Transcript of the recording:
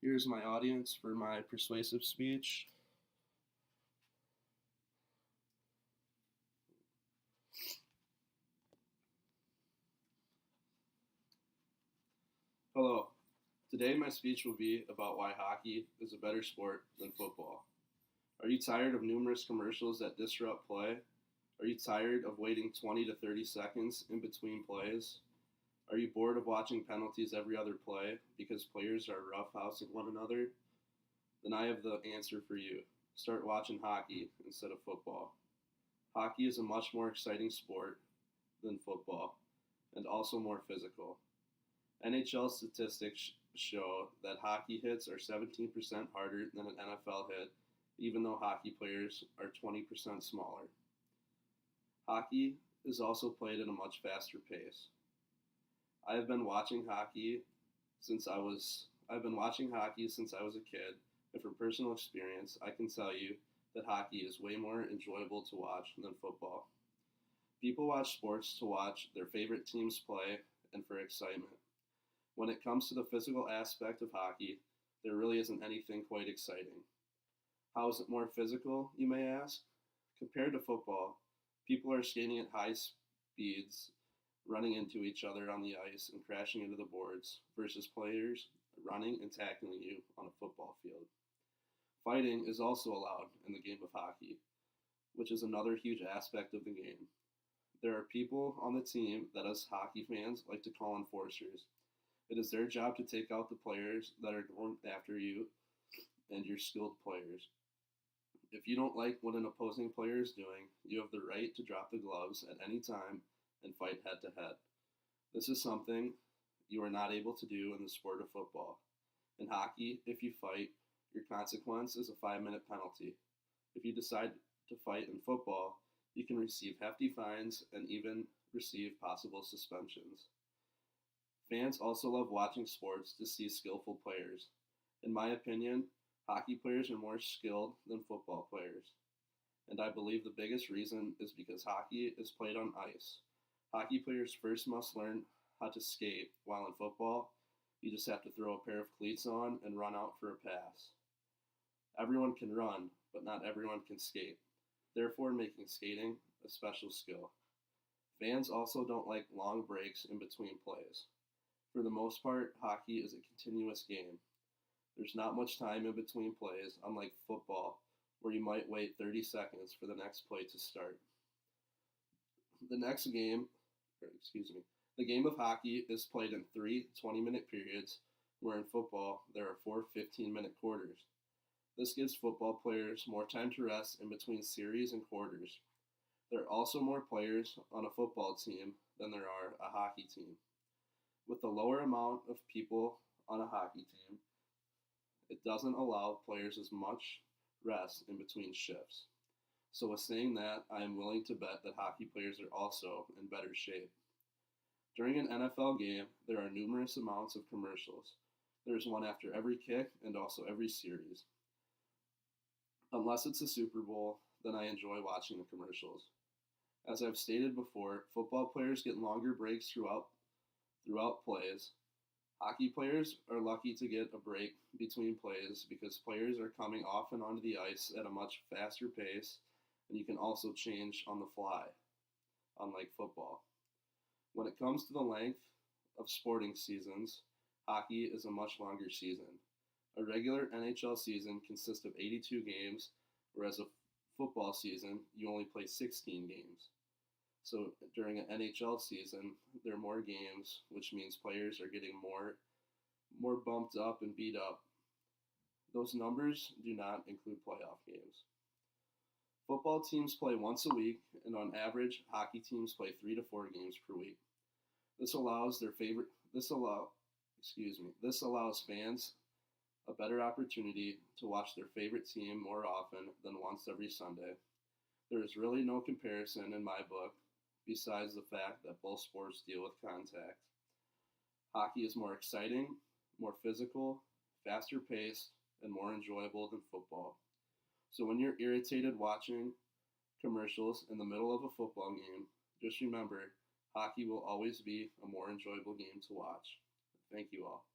Here's my audience for my persuasive speech. Hello. Today my speech will be about why hockey is a better sport than football. Are you tired of numerous commercials that disrupt play? Are you tired of waiting 20 to 30 seconds in between plays? Are you bored of watching penalties every other play because players are roughhousing one another? Then I have the answer for you. Start watching hockey instead of football. Hockey is a much more exciting sport than football and also more physical. NHL statistics show that hockey hits are 17% harder than an NFL hit, even though hockey players are 20% smaller. Hockey is also played at a much faster pace. I have been watching hockey since I was a kid, and from personal experience, I can tell you that hockey is way more enjoyable to watch than football. People watch sports to watch their favorite teams play and for excitement. When it comes to the physical aspect of hockey, there really isn't anything quite exciting. How is it more physical, you may ask? Compared to football, people are skating at high speeds, running into each other on the ice and crashing into the boards, versus players running and tackling you on a football field. Fighting is also allowed in the game of hockey, which is another huge aspect of the game. There are people on the team that us hockey fans like to call enforcers. It is their job to take out the players that are going after you and your skilled players. If you don't like what an opposing player is doing, you have the right to drop the gloves at any time and fight head to head. This is something you are not able to do in the sport of football. In hockey, if you fight, your consequence is a 5-minute penalty. If you decide to fight in football, you can receive hefty fines and even receive possible suspensions. Fans also love watching sports to see skillful players. In my opinion, hockey players are more skilled than football players. And I believe the biggest reason is because hockey is played on ice. Hockey players first must learn how to skate, while in football, you just have to throw a pair of cleats on and run out for a pass. Everyone can run, but not everyone can skate, therefore making skating a special skill. Fans also don't like long breaks in between plays. For the most part, hockey is a continuous game. There's not much time in between plays, unlike football, where you might wait 30 seconds for the next play to start. The game of hockey is played in 3 20-minute periods, where in football there are 4 15-minute quarters. This gives football players more time to rest in between series and quarters. There are also more players on a football team than there are a hockey team. With the lower amount of people on a hockey team, it doesn't allow players as much rest in between shifts. So with saying that, I am willing to bet that hockey players are also in better shape. During an NFL game, there are numerous amounts of commercials. There is one after every kick and also every series. Unless it's a Super Bowl, then I enjoy watching the commercials. As I've stated before, football players get longer breaks throughout plays. Hockey players are lucky to get a break between plays because players are coming off and onto the ice at a much faster pace, and you can also change on the fly, unlike football. When it comes to the length of sporting seasons, hockey is a much longer season. A regular NHL season consists of 82 games, whereas a football season, you only play 16 games. So during an NHL season, there are more games, which means players are getting more bumped up and beat up. Those numbers do not include playoff games. Football teams play once a week, and on average, hockey teams play 3 to 4 games per week. This allows fans a better opportunity to watch their favorite team more often than once every Sunday. There is really no comparison in my book, besides the fact that both sports deal with contact. Hockey is more exciting, more physical, faster paced, and more enjoyable than football. So when you're irritated watching commercials in the middle of a football game, just remember, hockey will always be a more enjoyable game to watch. Thank you all.